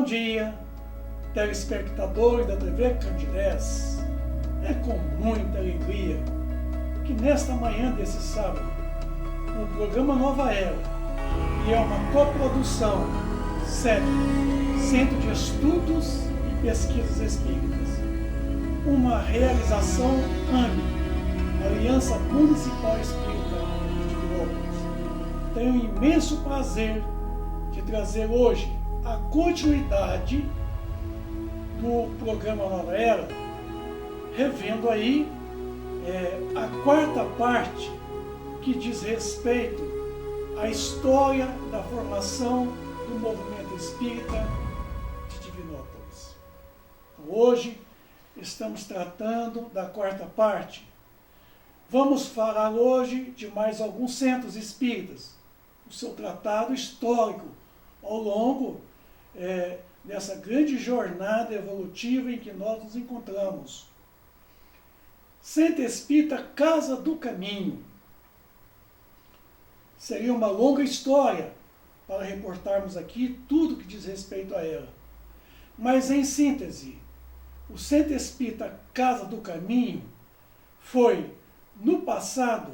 dia, telespectadores da TV Candidez. É com muita alegria que nesta manhã desse sábado, o programa Nova Era, que é uma coprodução Centro de Estudos e Pesquisas Espíritas, uma realização AME, Aliança Municipal Espírita de Divinópolis, tenho o imenso prazer de trazer hoje a continuidade do programa Nova Era, revendo aí a quarta parte que diz respeito à história da formação do movimento espírita de Divinópolis. Então, hoje estamos tratando da quarta parte. Vamos falar hoje de mais alguns centros espíritas, o seu tratado histórico ao longo dessa grande jornada evolutiva em que nós nos encontramos. Centro Espírita Casa do Caminho. Seria uma longa história para reportarmos aqui tudo que diz respeito a ela. Mas, em síntese, o Centro Espírita Casa do Caminho foi, no passado,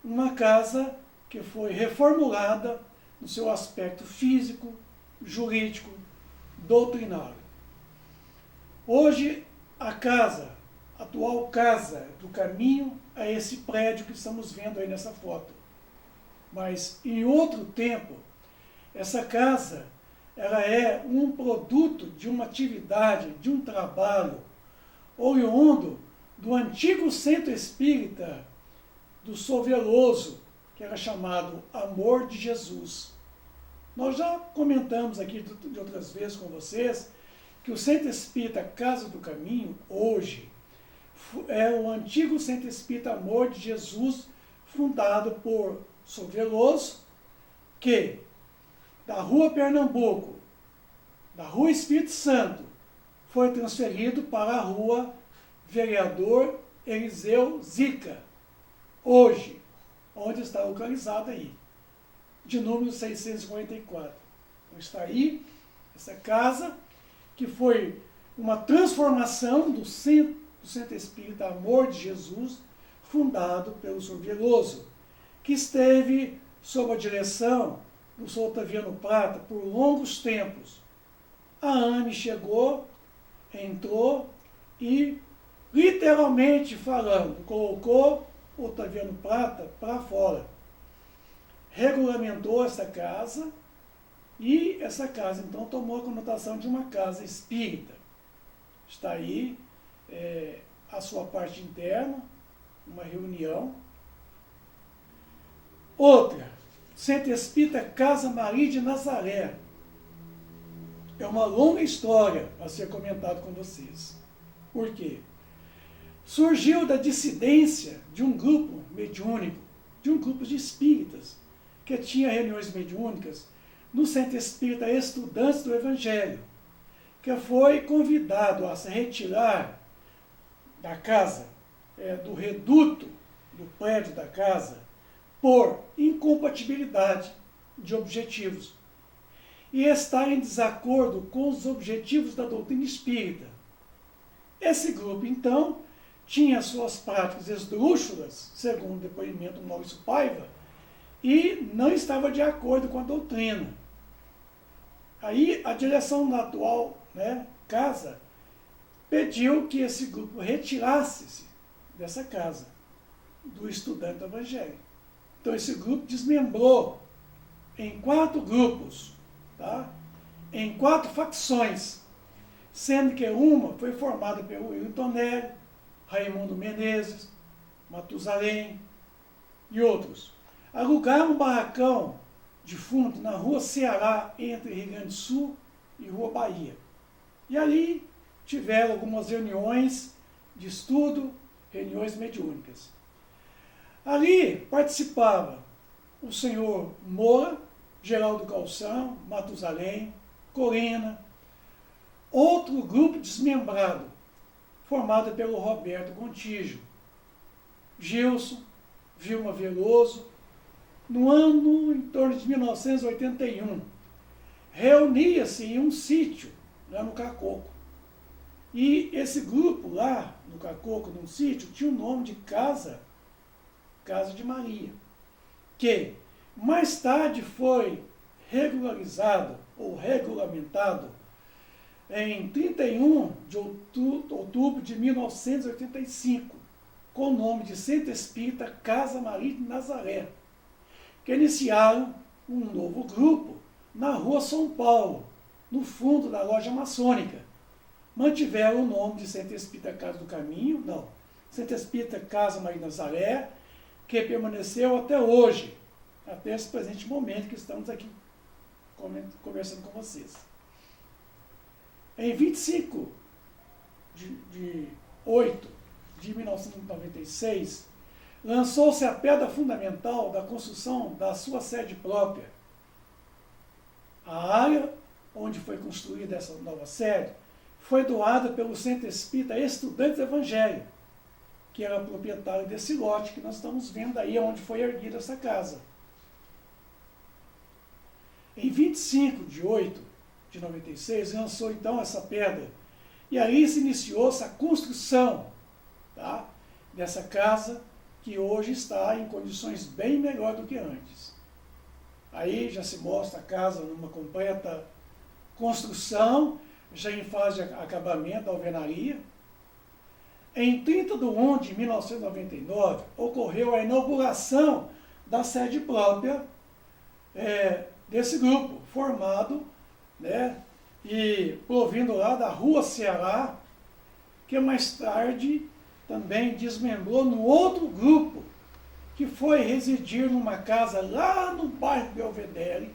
uma casa que foi reformulada no seu aspecto físico, jurídico, doutrinário. Hoje, a atual Casa do Caminho, é esse prédio que estamos vendo aí nessa foto. Mas, em outro tempo, essa casa ela é um produto de uma atividade, de um trabalho oriundo do antigo centro espírita do São Veloso, que era chamado Amor de Jesus. Nós já comentamos aqui de outras vezes com vocês que o Centro Espírita Casa do Caminho, hoje, é o antigo Centro Espírita Amor de Jesus, fundado por São Veloso, que da Rua Pernambuco, da Rua Espírito Santo, foi transferido para a Rua Vereador Eliseu Zica, hoje, onde está localizada aí, de número 654. Então está aí essa casa, que foi uma transformação do Centro Espírita Amor de Jesus, fundado pelo Sr. Veloso, que esteve sob a direção do Sr. Otaviano Prata por longos tempos. A AME chegou, entrou e, literalmente falando, colocou o Otaviano Prata para fora. Regulamentou essa casa e essa casa, então, tomou a conotação de uma casa espírita. Está aí a sua parte interna, uma reunião. Outra, Centro Espírita Casa Maria de Nazaré. É uma longa história a ser comentado com vocês. Por quê? Surgiu da dissidência de um grupo mediúnico, de um grupo de espíritas, que tinha reuniões mediúnicas no Centro Espírita Estudantes do Evangelho, que foi convidado a se retirar da casa, do reduto do prédio da casa, por incompatibilidade de objetivos e estar em desacordo com os objetivos da doutrina espírita. Esse grupo, então, tinha suas práticas esdrúxulas, segundo o depoimento do Maurício Paiva, e não estava de acordo com a doutrina. Aí a direção da atual casa pediu que esse grupo retirasse-se dessa casa, do estudante do Evangelho. Então esse grupo desmembrou em 4 grupos, tá? Em 4 facções, sendo que uma foi formada pelo Wilton Nélio, Raimundo Menezes, Matusalém e outros. Alugaram um barracão de fundo na Rua Ceará, entre Rio Grande do Sul e Rua Bahia. E ali tiveram algumas reuniões de estudo, reuniões mediúnicas. Ali participava o senhor Moura, Geraldo Calção, Matusalém, Corina, outro grupo desmembrado, formado pelo Roberto Gontijo, Gilson, Vilma Veloso, no ano em torno de 1981, reunia-se em um sítio lá no Cacoco. E esse grupo lá, no Cacoco, num sítio, tinha o nome de Casa de Maria, que mais tarde foi regularizado ou regulamentado em 31 de outubro de 1985, com o nome de Centro Espírita Casa Maria de Nazaré, que iniciaram um novo grupo na Rua São Paulo, no fundo da loja maçônica. Mantiveram o nome de Centro Espírita Casa do Caminho, não, Centro Espírita Casa Maria de Nazaré, que permaneceu até hoje, até esse presente momento que estamos aqui conversando com vocês. Em 25 de 8 de 1996, lançou-se a pedra fundamental da construção da sua sede própria. A área onde foi construída essa nova sede foi doada pelo Centro Espírita Estudantes do Evangelho, que era proprietário desse lote que nós estamos vendo aí onde foi erguida essa casa. Em 25 de 8 de 96, lançou então essa pedra. E aí se iniciou-se a construção, tá, dessa casa, que hoje está em condições bem melhor do que antes. Aí já se mostra a casa numa completa construção, já em fase de acabamento da alvenaria. Em 30 de 1 de 1999, ocorreu a inauguração da sede própria desse grupo, formado, né, e provindo lá da Rua Ceará, que mais tarde também desmembrou no outro grupo, que foi residir numa casa lá no bairro Belvedere,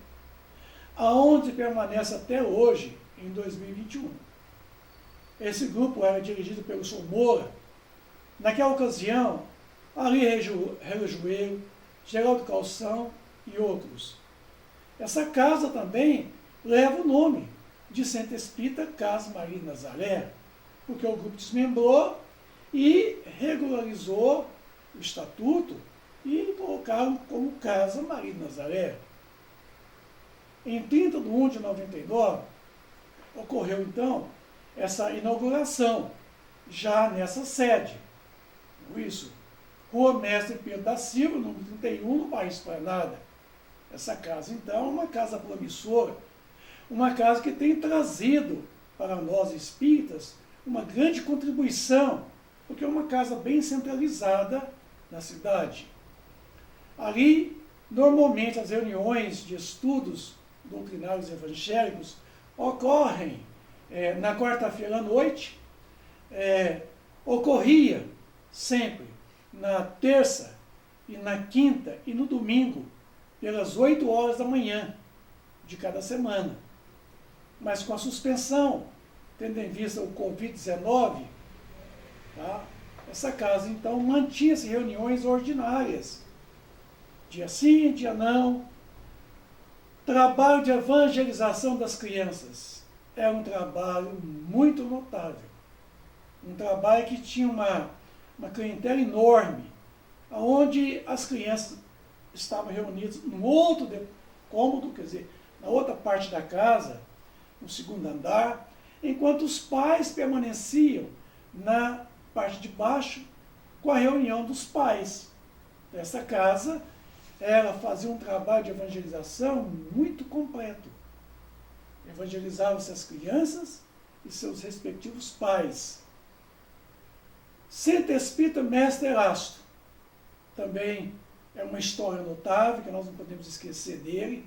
aonde permanece até hoje, em 2021. Esse grupo era dirigido pelo Sr. Moura. Naquela ocasião, Ali Relojoeiro, Geraldo Calção e outros. Essa casa também leva o nome de Centro Espírita Casa Maria de Nazaré, porque o grupo desmembrou e regularizou o estatuto e colocaram como Casa Maria de Nazaré. Em 30 de 1 de 99, ocorreu então essa inauguração, já nessa sede. Isso, Rua Mestre Pedro da Silva, número 31, no bairro Esplanada. Essa casa, então, é uma casa promissora, uma casa que tem trazido para nós espíritas uma grande contribuição, porque é uma casa bem centralizada na cidade. Ali, normalmente, as reuniões de estudos doutrinários evangélicos ocorrem na quarta-feira à noite, ocorria sempre na terça e na quinta e no domingo, pelas 8 horas da manhã de cada semana. Mas com a suspensão, tendo em vista o Covid-19, tá, essa casa então mantinha-se reuniões ordinárias, dia sim, dia não. Trabalho de evangelização das crianças era um trabalho muito notável, um trabalho que tinha uma clientela enorme, onde as crianças estavam reunidas num outro cômodo, quer dizer, na outra parte da casa, no segundo andar, enquanto os pais permaneciam na parte de baixo com a reunião dos pais. Essa casa, ela fazia um trabalho de evangelização muito completo. Evangelizavam-se as crianças e seus respectivos pais. Centro Espírita Mestre Erasto, também é uma história notável, que nós não podemos esquecer dele.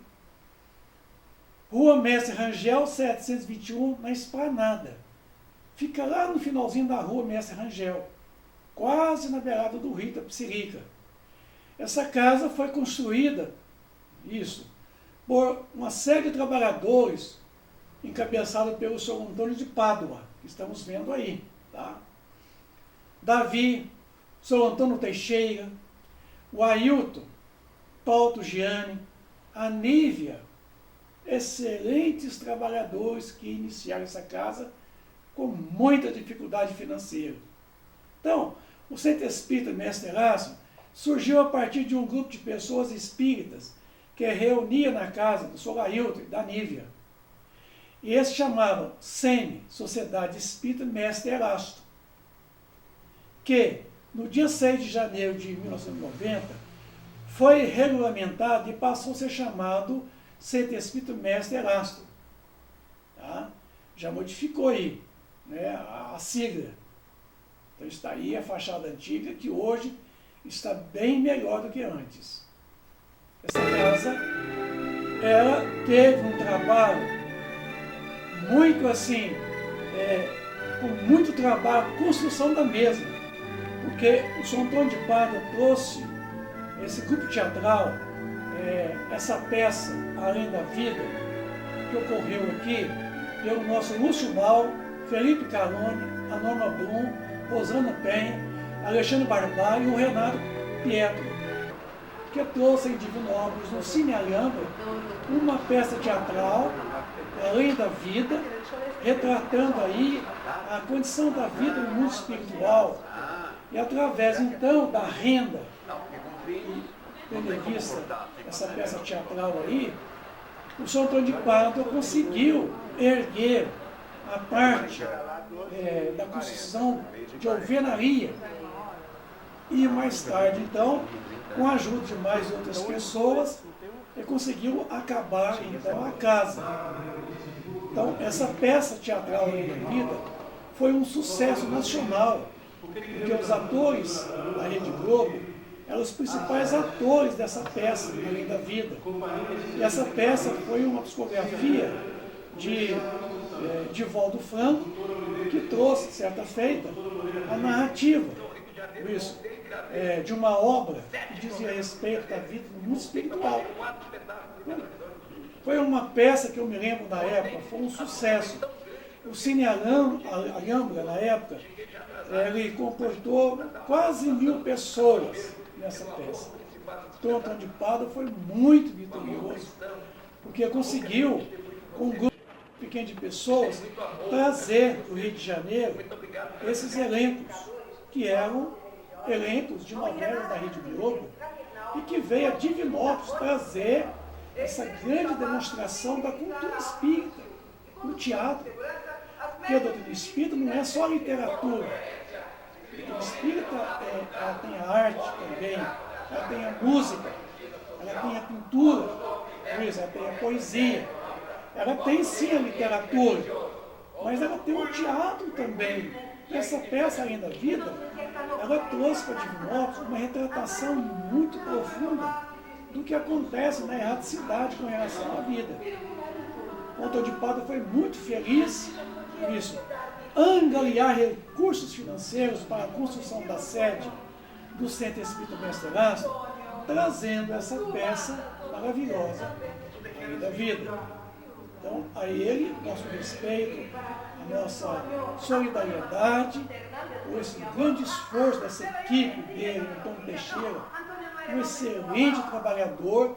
Rua Mestre Rangel, 721, na Esplanada. Fica lá no finalzinho da Rua Mestre Rangel, quase na beirada do rio Tapicirica. Essa casa foi construída, por uma série de trabalhadores, encabeçada pelo Sr. Antônio de Pádua, que estamos vendo aí. Tá? Davi, Sr. Antônio Teixeira, o Ailton, Paulo Gianni, a Nívia, excelentes trabalhadores que iniciaram essa casa com muita dificuldade financeira. Então, o Centro Espírita Mestre Erasto surgiu a partir de um grupo de pessoas espíritas que reunia na casa do Sr. Ailton e da Nívia. E esse chamava SEME, Sociedade Espírita Mestre Erasto, que no dia 6 de janeiro de 1990 foi regulamentado e passou a ser chamado Centro Espírita Mestre Erasto. Tá? Já modificou aí, né, a sigla. Então está aí a fachada antiga, que hoje está bem melhor do que antes. Essa casa, ela teve um trabalho muito assim, com muito trabalho, construção da mesma, porque o São Antônio de Pádua trouxe esse grupo teatral, essa peça, Além da Vida, que ocorreu aqui, pelo nosso Lúcio Mal, Felipe Carone, a Norma Blum, Rosana Penha, Alexandre Barbalho e o Renato Pietro, que trouxe em Divinópolis, no Cine Alhambra, uma peça teatral, Além da Vida, retratando aí a condição da vida no mundo espiritual, e através então da renda, e tendo em vista essa peça teatral aí, o São Antônio de Pádua conseguiu erguer a parte da construção de alvenaria, e mais tarde então, com a ajuda de mais outras pessoas, ele conseguiu acabar então a casa. Então essa peça teatral Além da Vida foi um sucesso nacional, porque os atores da Rede Globo eram os principais atores dessa peça Além da Vida. E essa peça foi uma psicografia de Valdo Franco, que trouxe, certa feita, a narrativa isso, de uma obra que dizia respeito da vida no mundo espiritual. Foi uma peça que eu me lembro da época, foi um sucesso. O Cine Alhambra, na época, ele comportou quase 1000 pessoas nessa peça. Então, Antônio de Pádua foi muito vitorioso, porque conseguiu, com um grupo pequeno de pessoas, trazer do Rio de Janeiro esses elencos, que eram elencos de novelas da Rede Globo, e que veio a Divinópolis trazer essa grande demonstração da cultura espírita no teatro. Porque a doutrina espírita não é só literatura. A doutrina espírita ela tem a arte também, ela tem a música, ela tem a pintura, ela tem a poesia, ela tem sim a literatura, mas ela tem o teatro também. Essa peça Além da Vida, ela trouxe para Divinópolis uma retratação muito profunda do que acontece na erraticidade com relação à vida. O Antônio de Pádua foi muito feliz por isso. Angariar recursos financeiros para a construção da sede do Centro Espírita Mestre Erasto, trazendo essa peça maravilhosa, Além da Vida. Então, a ele, nosso respeito, a nossa solidariedade, por esse grande esforço dessa equipe dele, Antônio Teixeira, um excelente trabalhador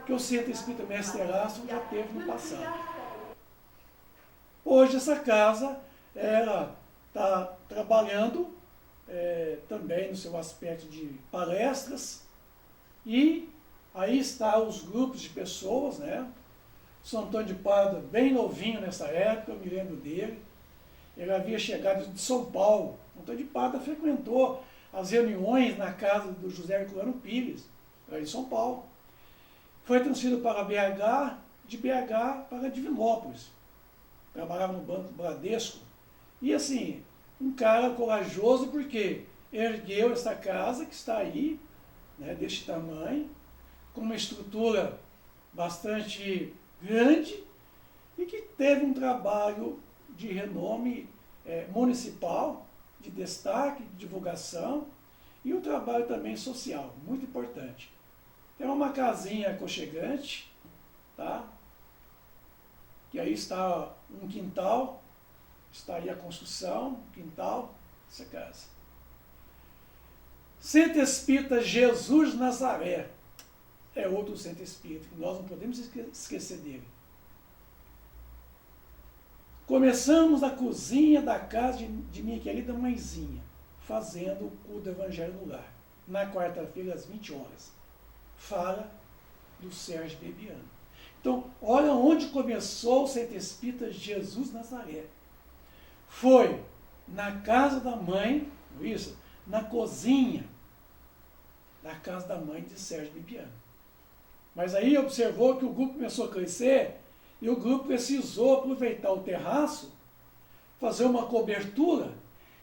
que o Centro Espírita Mestre Erasto já teve no passado. Hoje essa casa ela está trabalhando também no seu aspecto de palestras, e aí está os grupos de pessoas, né? São Antônio de Pádua, bem novinho nessa época, eu me lembro dele. Ele havia chegado de São Paulo. Antônio de Pádua frequentou as reuniões na casa do José Herculano Pires, lá em São Paulo. Foi transferido para BH, de BH para Divinópolis. Trabalhava no Banco Bradesco. E assim, um cara corajoso, porque ergueu essa casa que está aí, né, deste tamanho, com uma estrutura bastante grande, e que teve um trabalho de renome municipal, de destaque, de divulgação, e um trabalho também social, muito importante. É uma casinha aconchegante, tá? Que aí está um quintal, está aí a construção, quintal, essa casa. Centro Espírita Jesus Nazaré é outro centro espírita, que nós não podemos esquecer dele. Começamos na cozinha da casa de minha querida mãezinha, fazendo o culto do Evangelho no Lar, na quarta-feira às 20 horas. Fala do Sérgio Bebiano. Então, olha onde começou o Centro Espírita Jesus Nazaré. Foi na casa da mãe, isso, na cozinha, na casa da mãe de Sérgio Bibiano. Mas aí observou que o grupo começou a crescer e o grupo precisou aproveitar o terraço, fazer uma cobertura,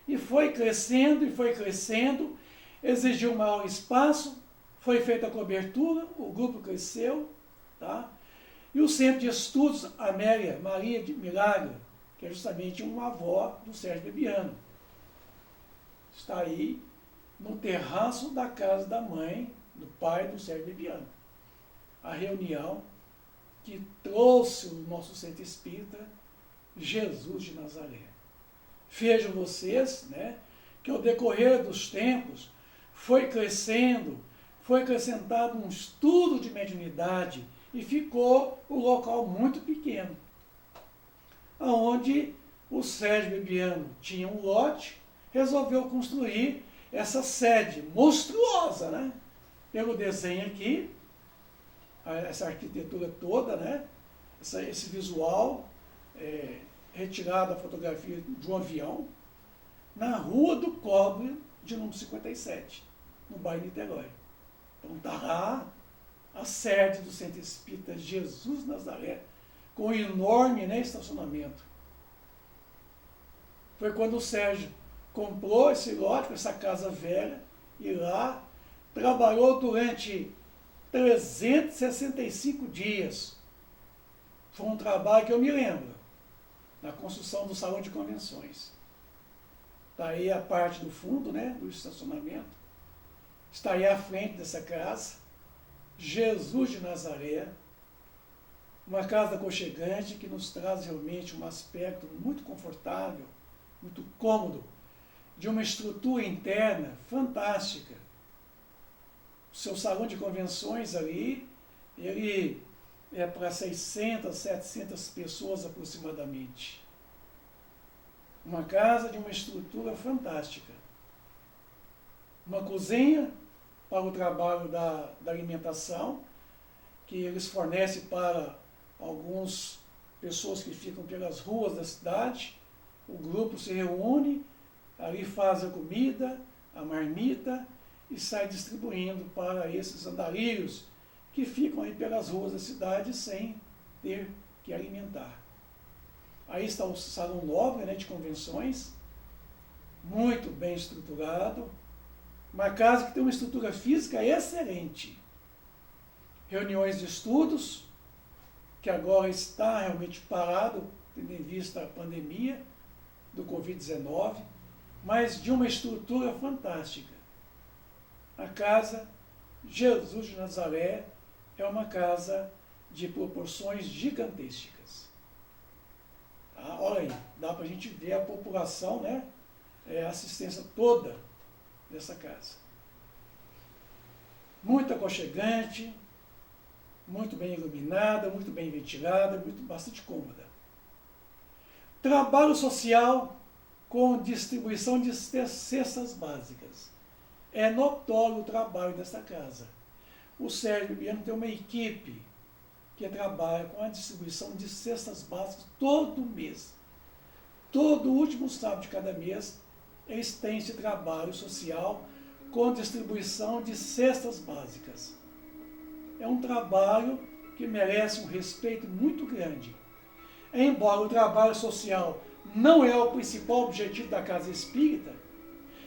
e foi crescendo, exigiu maior espaço, foi feita a cobertura, o grupo cresceu, tá? E o Centro de Estudos Amélia Maria de Milagre, que é justamente uma avó do Sérgio Bibiano, está aí no terraço da casa da mãe, do pai do Sérgio Bibiano. A reunião que trouxe o nosso Centro Espírita Jesus de Nazaré. Vejam vocês, né, que ao decorrer dos tempos foi crescendo, foi acrescentado um estudo de mediunidade e ficou o local muito pequeno, onde o Sérgio Bibiano tinha um lote, resolveu construir essa sede monstruosa, né? Pelo desenho aqui, essa arquitetura toda, né? Esse visual, retirado da fotografia de um avião, na Rua do Cobre, de número 57, no bairro Niterói. Então está lá a sede do Centro Espírita Jesus Nazaré, com um enorme, né, estacionamento. Foi quando o Sérgio comprou esse lote, essa casa velha, e lá trabalhou durante 365 dias. Foi um trabalho que eu me lembro, na construção do salão de convenções. Está aí a parte do fundo, né, do estacionamento. Está aí à frente dessa casa, Jesus de Nazaré, uma casa aconchegante que nos traz realmente um aspecto muito confortável, muito cômodo, de uma estrutura interna fantástica. O seu salão de convenções ali, ele é para 600, 700 pessoas aproximadamente. Uma casa de uma estrutura fantástica. Uma cozinha para o trabalho da alimentação, que eles fornecem para algumas pessoas que ficam pelas ruas da cidade. O grupo se reúne, ali faz a comida, a marmita, e sai distribuindo para esses andarilhos que ficam aí pelas ruas da cidade sem ter que alimentar. Aí está o salão nobre, né, de convenções, muito bem estruturado, uma casa que tem uma estrutura física excelente. Reuniões de estudos, que agora está realmente parado, tendo em vista a pandemia do Covid-19, mas de uma estrutura fantástica. A casa Jesus de Nazaré é uma casa de proporções gigantescas. Tá? Olha aí, dá para a gente ver a população, né? A assistência toda dessa casa. Muito aconchegante, muito bem iluminada, muito bem ventilada, bastante cômoda. Trabalho social com distribuição de cestas básicas. É notório o trabalho dessa casa. O Sérgio Bibiano tem uma equipe que trabalha com a distribuição de cestas básicas todo mês. Todo último sábado de cada mês, eles têm esse trabalho social com distribuição de cestas básicas. É um trabalho que merece um respeito muito grande. Embora o trabalho social não é o principal objetivo da Casa Espírita,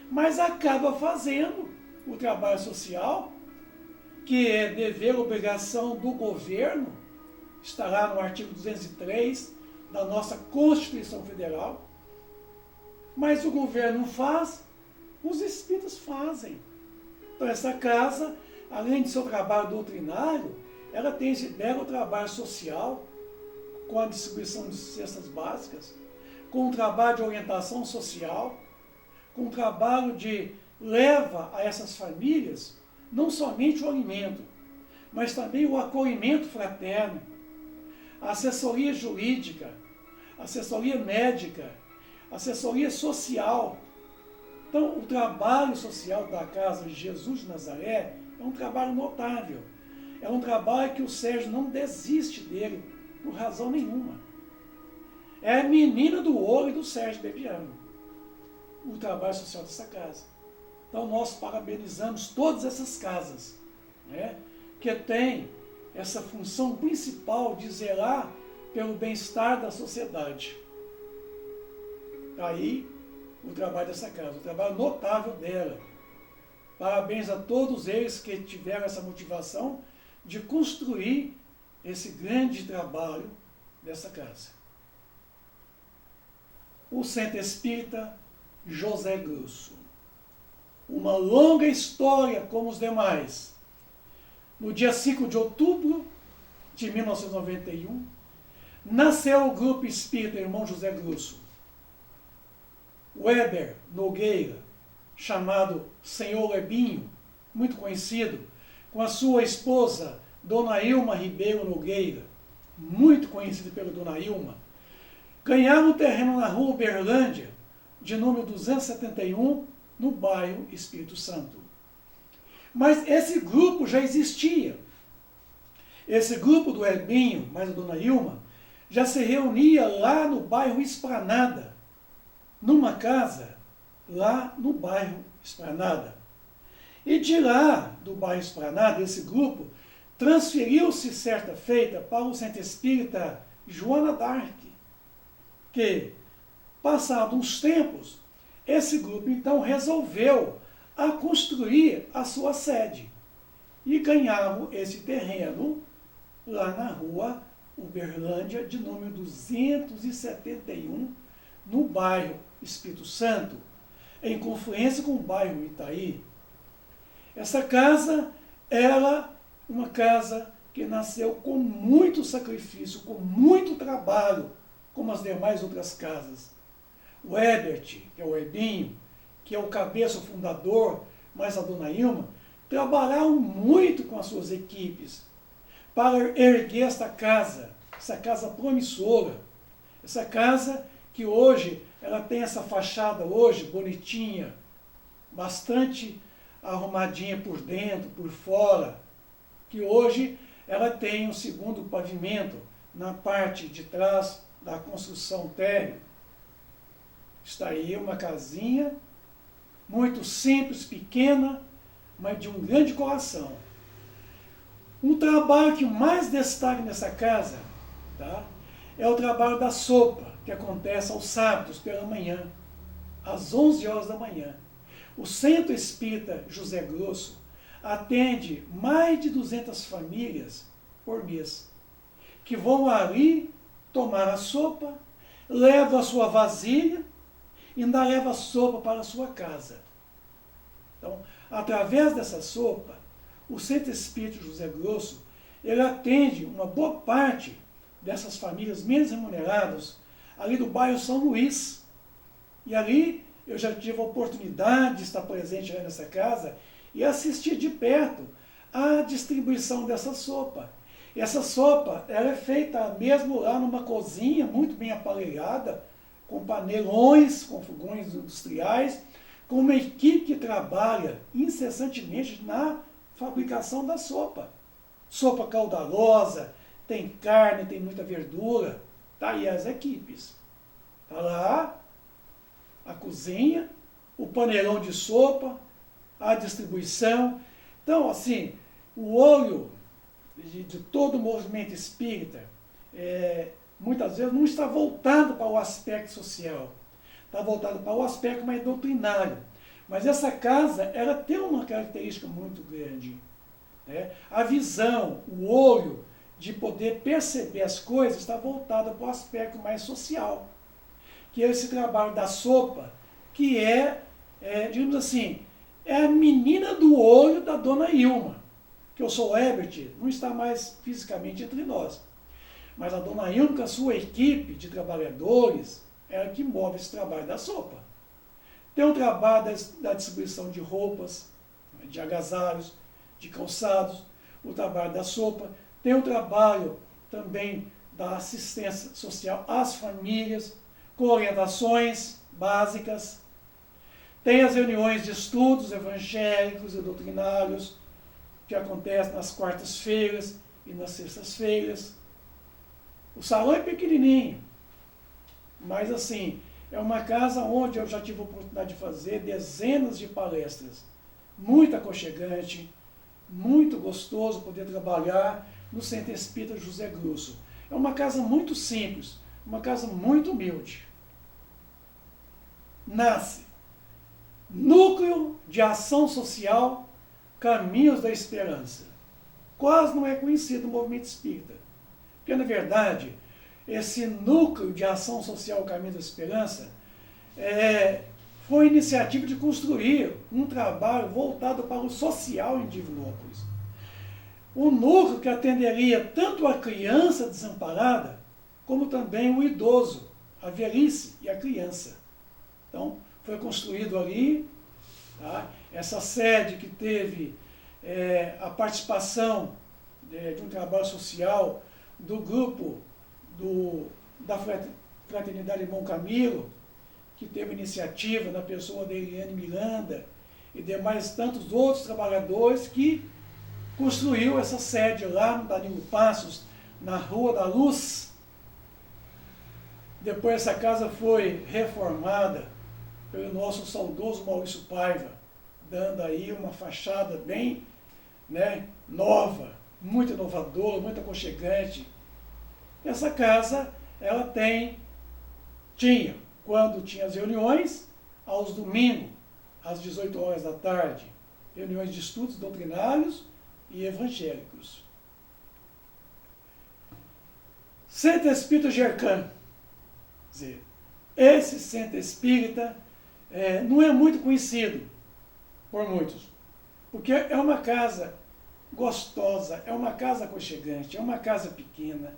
mas acaba fazendo o trabalho social, que é dever, obrigação do governo, está lá no artigo 203 da nossa Constituição Federal, mas o governo não faz, os espíritas fazem. Então essa casa, além de seu trabalho doutrinário, ela tem esse belo trabalho social, com a distribuição de cestas básicas, com o trabalho de orientação social, com o trabalho de leva a essas famílias não somente o alimento, mas também o acolhimento fraterno, a assessoria jurídica, assessoria médica, assessoria social. Então, o trabalho social da Casa de Jesus de Nazaré é um trabalho notável. é um trabalho que o Sérgio não desiste dele, por razão nenhuma. É a menina do olho do Sérgio Bebiano, o trabalho social dessa casa. Então nós parabenizamos todas essas casas, né, que têm essa função principal de zelar pelo bem-estar da sociedade. Aí o trabalho dessa casa, o trabalho notável dela. Parabéns a todos eles que tiveram essa motivação de construir esse grande trabalho dessa casa. O Centro Espírita José Grosso. Uma longa história como os demais. No dia 5 de outubro de 1991, nasceu o Grupo Espírita Irmão José Grosso. Weber Nogueira, chamado Senhor Lebinho, muito conhecido, com a sua esposa, Dona Ilma Ribeiro Nogueira, muito conhecida pela Dona Ilma, ganharam um terreno na rua Uberlândia, de número 271, no bairro Espírito Santo. Mas esse grupo já existia. Esse grupo do Lebinho, mais a Dona Ilma, já se reunia lá no bairro Esplanada, numa casa lá no bairro Esplanada. E de lá, do bairro Esplanada, esse grupo transferiu-se certa feita para o Centro Espírita Joana d'Arc, que, passados uns tempos, esse grupo então resolveu a construir a sua sede e ganharam esse terreno lá na rua Uberlândia, de número 271, no bairro Espírito Santo, em confluência com o bairro Itaí. Essa casa era uma casa que nasceu com muito sacrifício, com muito trabalho, como as demais outras casas. O Ebert, que é o Ebinho, que é o cabeça fundador, mais a Dona Ilma, trabalharam muito com as suas equipes para erguer essa casa promissora, essa casa que hoje ela tem essa fachada hoje bonitinha, bastante arrumadinha por dentro, por fora, que hoje ela tem um segundo pavimento na parte de trás da construção térrea. Está aí uma casinha muito simples, pequena, mas de um grande coração. Um trabalho que mais destaca nessa casa, tá, é o trabalho da sopa, que acontece aos sábados pela manhã, às 11 horas da manhã. O Centro Espírita José Grosso atende mais de 200 famílias por mês, que vão ali tomar a sopa, levam a sua vasilha e ainda levam a sopa para a sua casa. Então, através dessa sopa, o Centro Espírita José Grosso, ele atende uma boa parte dessas famílias menos remuneradas, ali do bairro São Luís. E ali eu já tive a oportunidade de estar presente lá nessa casa e assistir de perto a distribuição dessa sopa. E essa sopa ela é feita mesmo lá numa cozinha muito bem aparelhada, com panelões, com fogões industriais, com uma equipe que trabalha incessantemente na fabricação da sopa. Sopa caudalosa, tem carne, tem muita verdura. Tá aí as equipes. Tá lá a cozinha, o panelão de sopa, a distribuição. Então, assim, o olho de todo o movimento espírita, muitas vezes não está voltado para o aspecto social, está voltado para o aspecto mais doutrinário. Mas essa casa, ela tem uma característica muito grande, né? A visão, o olho de poder perceber as coisas está voltada para o aspecto mais social, que é esse trabalho da sopa, que digamos assim, é a menina do olho da Dona Ilma, que eu sou o Ebert, não está mais fisicamente entre nós. Mas a Dona Ilma, com a sua equipe de trabalhadores, é a que move esse trabalho da sopa. Tem o trabalho da distribuição de roupas, de agasalhos, de calçados, o trabalho da sopa. Tem o trabalho também da assistência social às famílias, com orientações básicas. Tem as reuniões de estudos evangélicos e doutrinários, que acontece nas quartas-feiras e nas sextas-feiras. O salão é pequenininho, mas assim, é uma casa onde eu já tive a oportunidade de fazer dezenas de palestras. Muito aconchegante, muito gostoso poder trabalhar no Centro Espírita José Grusso. É uma casa muito simples, uma casa muito humilde. Nasce Núcleo de Ação Social Caminhos da Esperança. Quase não é conhecido o movimento espírita. Porque, na verdade, esse Núcleo de Ação Social Caminhos da Esperança foi iniciativa de construir um trabalho voltado para o social em Divinópolis. Um núcleo que atenderia tanto a criança desamparada, como também o idoso, a velhice e a criança. Então, foi construído ali, tá? Essa sede que teve a participação de um trabalho social do grupo da Fraternidade Irmão Camilo, que teve iniciativa na pessoa da Eliane Miranda e demais tantos outros trabalhadores que construiu essa sede lá no Danilo Passos, na Rua da Luz. Depois essa casa foi reformada pelo nosso saudoso Maurício Paiva, dando aí uma fachada bem, nova, muito inovadora, muito aconchegante. Essa casa, ela tinha, quando tinha as reuniões, aos domingos, às 18 horas da tarde, reuniões de estudos doutrinários e evangélicos. Centro Espírita Gercan. Quer dizer, esse centro espírita não é muito conhecido por muitos, porque é uma casa gostosa, é uma casa aconchegante, é uma casa pequena,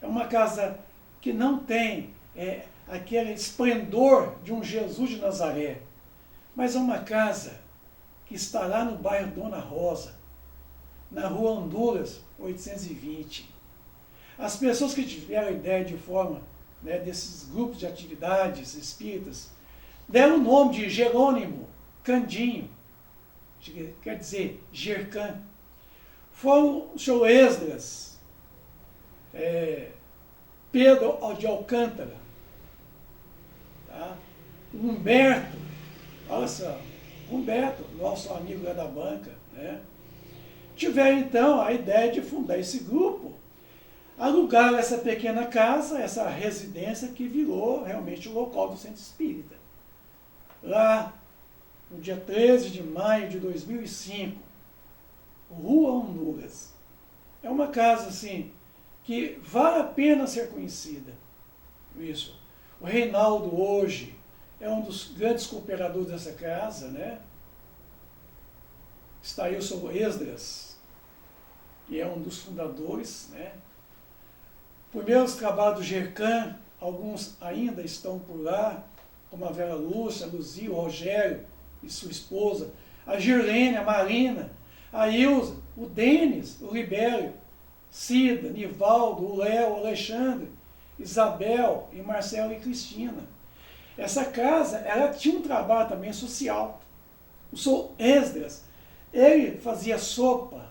é uma casa que não tem aquele esplendor de um Jesus de Nazaré, mas é uma casa que está lá no bairro Dona Rosa, na Rua Honduras, 820. As pessoas que tiveram a ideia de forma desses grupos de atividades espíritas deram o nome de Jerônimo Candinho, quer dizer, Gercan. Foram o senhor Esdras, Pedro de Alcântara, tá? Humberto, olha só, Humberto, nosso amigo lá da banca, tiveram então a ideia de fundar esse grupo, alugaram essa pequena casa, essa residência que virou realmente o local do Centro Espírita. Lá, no dia 13 de maio de 2005, Rua Honduras. É uma casa, assim, que vale a pena ser conhecida. Isso. O Reinaldo hoje é um dos grandes cooperadores dessa casa, Está aí o seu Esdras, que é um dos fundadores, Primeiros trabalhos do Gercan, alguns ainda estão por lá, como a Vera Lúcia, a Luzia, o Rogério e sua esposa, a Girlene, a Marina, a Ilza, o Denis, o Libério, Cida, Nivaldo, o Léo, o Alexandre, Isabel e Marcelo e Cristina. Essa casa, ela tinha um trabalho também social. O senhor Esdras, ele fazia sopa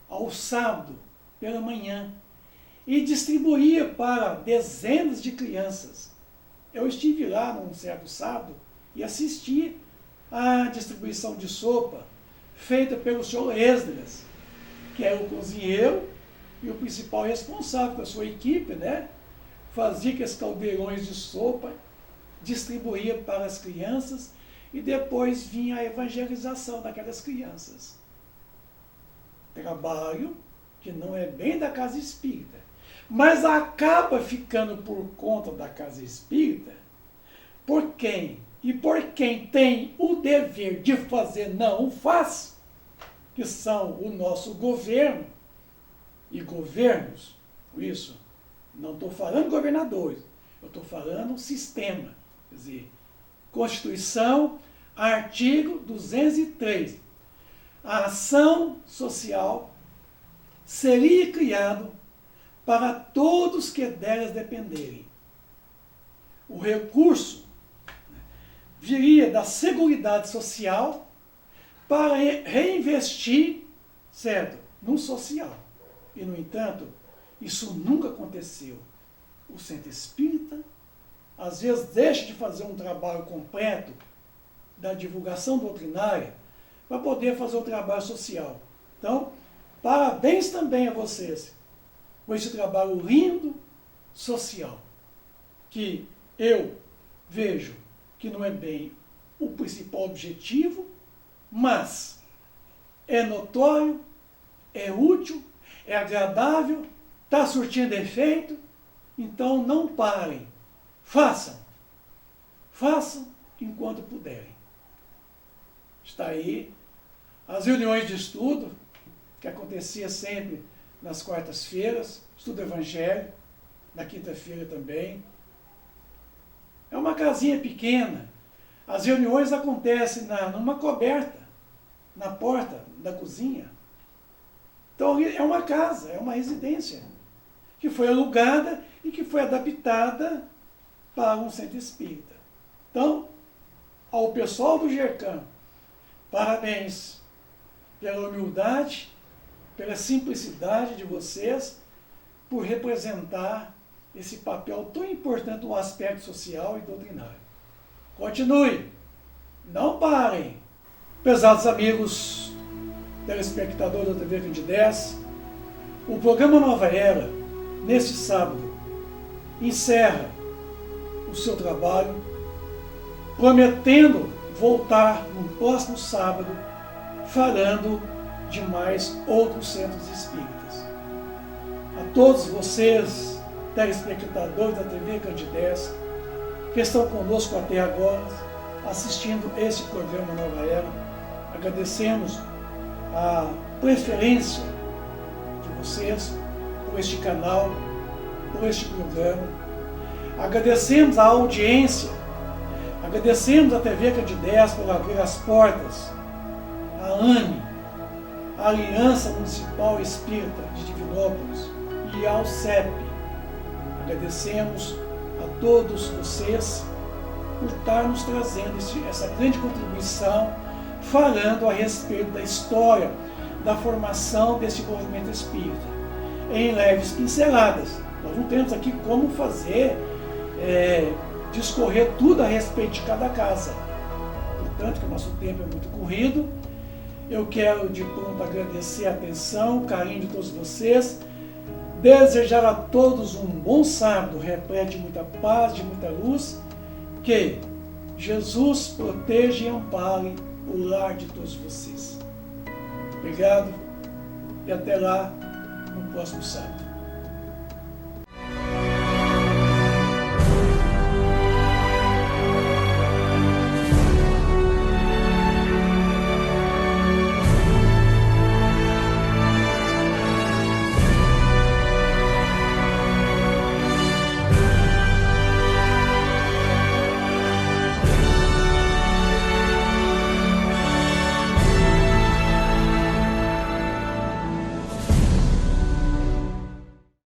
ao sábado pela manhã e distribuía para dezenas de crianças. Eu estive lá num certo sábado e assisti à distribuição de sopa feita pelo senhor Esdras, que era o cozinheiro e o principal responsável pela sua equipe, Fazia aqueles caldeirões de sopa, distribuía para as crianças e depois vinha a evangelização daquelas crianças. Trabalho que não é bem da casa espírita, mas acaba ficando por conta da casa espírita por quem tem o dever de fazer não o faz, que são o nosso governo e governos. Isso, não estou falando governadores, eu estou falando sistema, quer dizer, Constituição, artigo 203. A ação social seria criado para todos que delas dependerem. O recurso viria da Seguridade Social para reinvestir certo? No social. E, no entanto, isso nunca aconteceu. O centro espírita, às vezes, deixa de fazer um trabalho completo da divulgação doutrinária para poder fazer o trabalho social. Então, parabéns também a vocês por esse trabalho lindo social, que eu vejo que não é bem o principal objetivo, mas é notório, é útil, é agradável, está surtindo efeito, então não parem, façam enquanto puderem. Está aí as reuniões de estudo, que acontecia sempre nas quartas-feiras, estudo evangelho, na quinta-feira também. É uma casinha pequena. As reuniões acontecem numa coberta, na porta da cozinha. Então é uma casa, é uma residência, que foi alugada e que foi adaptada para um centro espírita. Então, ao pessoal do GERCAM, parabéns pela humildade, pela simplicidade de vocês, por representar esse papel tão importante no aspecto social e doutrinário. Continue, não parem. Pesados amigos, telespectadores da TV Candidez, o programa Nova Era, neste sábado, encerra o seu trabalho, prometendo voltar no próximo sábado, falando de mais outros centros espíritas. A todos vocês, telespectadores da TV Candidez, que estão conosco até agora, assistindo este programa Nova Era, agradecemos a preferência de vocês por este canal, por este programa. Agradecemos a audiência, agradecemos a TV Candidez por abrir as portas, a ANE, a Aliança Municipal Espírita de Divinópolis, e ao CEP. Agradecemos a todos vocês por estar nos trazendo essa grande contribuição, falando a respeito da história da formação desse movimento espírita, em leves pinceladas. Nós não temos aqui como fazer, discorrer tudo a respeito de cada casa. Portanto, que o nosso tempo é muito corrido. Eu quero de pronto agradecer a atenção, o carinho de todos vocês, desejar a todos um bom sábado, repleto de muita paz, de muita luz, que Jesus proteja e ampare o lar de todos vocês. Obrigado e até lá no próximo sábado.